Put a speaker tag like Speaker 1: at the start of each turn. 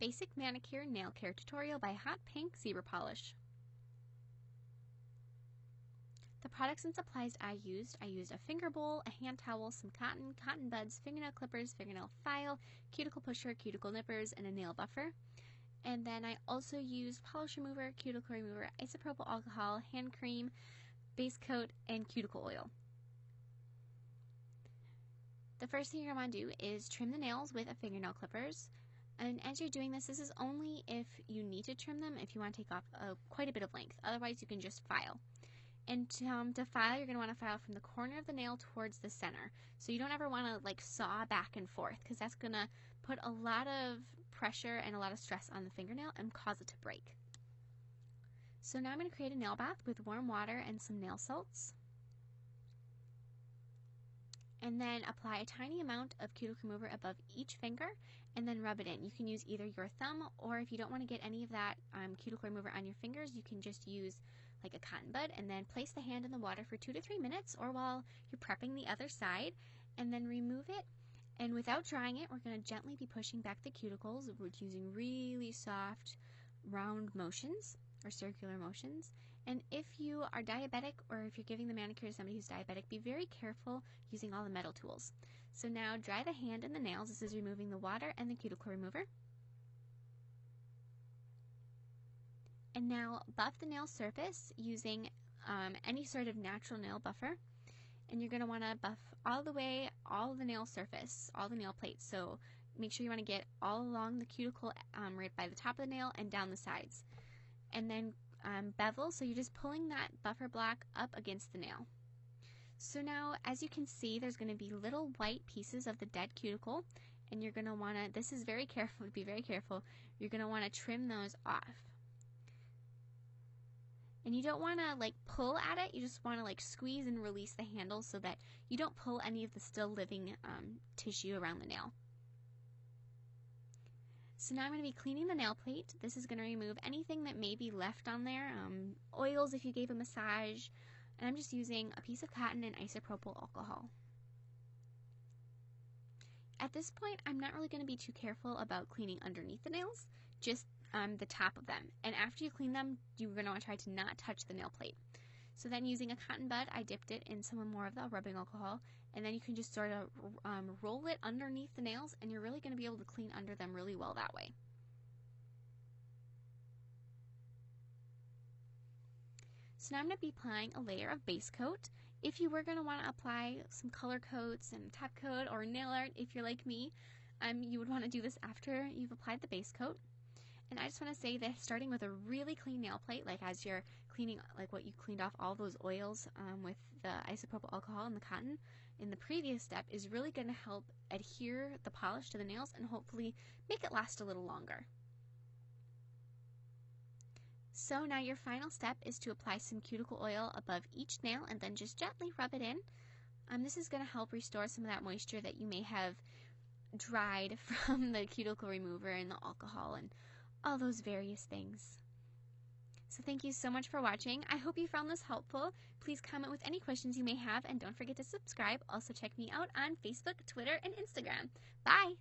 Speaker 1: Basic Manicure Nail Care Tutorial by Hot Pink Zebra Polish. The products and supplies I used a finger bowl, a hand towel, some cotton buds, fingernail clippers, fingernail file, cuticle pusher, cuticle nippers, and a nail buffer. And then I also used polish remover, cuticle remover, isopropyl alcohol, hand cream, base coat, and cuticle oil. The first thing you're going to want to do is trim the nails with a fingernail clippers. And as you're doing this, this is only if you need to trim them, if you want to take off quite a bit of length. Otherwise, you can just file. And to file, you're going to want to file from the corner of the nail towards the center. So you don't ever want to like saw back and forth, because that's going to put a lot of pressure and a lot of stress on the fingernail and cause it to break. So now I'm going to create a nail bath with warm water and some nail salts. And then apply a tiny amount of cuticle remover above each finger and then rub it in. You can use either your thumb, or if you don't want to get any of that cuticle remover on your fingers, you can just use like a cotton bud and then place the hand in the water for 2 to 3 minutes, or while you're prepping the other side, and then remove it. And without drying it, we're going to gently be pushing back the cuticles. We're using really soft round motions or circular motions. And if you are diabetic, or if you're giving the manicure to somebody who's diabetic, be very careful using all the metal tools. So now dry the hand and the nails. This is removing the water and the cuticle remover. And now buff the nail surface using any sort of natural nail buffer. And you're going to want to buff all the way, all the nail surface, all the nail plates. So make sure you want to get all along the cuticle right by the top of the nail and down the sides. And then bevel, so you're just pulling that buffer block up against the nail. So now, as you can see, there's going to be little white pieces of the dead cuticle, and you're going to want to, this is very careful, be very careful, you're going to want to trim those off. And you don't want to like pull at it, you just want to like squeeze and release the handle so that you don't pull any of the still living tissue around the nail. So now I'm going to be cleaning the nail plate. This is going to remove anything that may be left on there, oils if you gave a massage, and I'm just using a piece of cotton and isopropyl alcohol. At this point, I'm not really going to be too careful about cleaning underneath the nails, just the top of them. And after you clean them, you're going to want to try to not touch the nail plate. So then using a cotton bud, I dipped it in some more of the rubbing alcohol, and then you can just sort of roll it underneath the nails, and you're really going to be able to clean under them really well that way. So now I'm going to be applying a layer of base coat. If you were going to want to apply some color coats and top coat or nail art, if you're like me, you would want to do this after you've applied the base coat. And I just want to say that starting with a really clean nail plate, like as you're cleaning, like what you cleaned off all those oils with the isopropyl alcohol and the cotton in the previous step, is really going to help adhere the polish to the nails and hopefully make it last a little longer. So now your final step is to apply some cuticle oil above each nail and then just gently rub it in. This is going to help restore some of that moisture that you may have dried from the cuticle remover and the alcohol and all those various things. So thank you so much for watching. I hope you found this helpful. Please comment with any questions you may have, and don't forget to subscribe. Also check me out on Facebook, Twitter, and Instagram. Bye!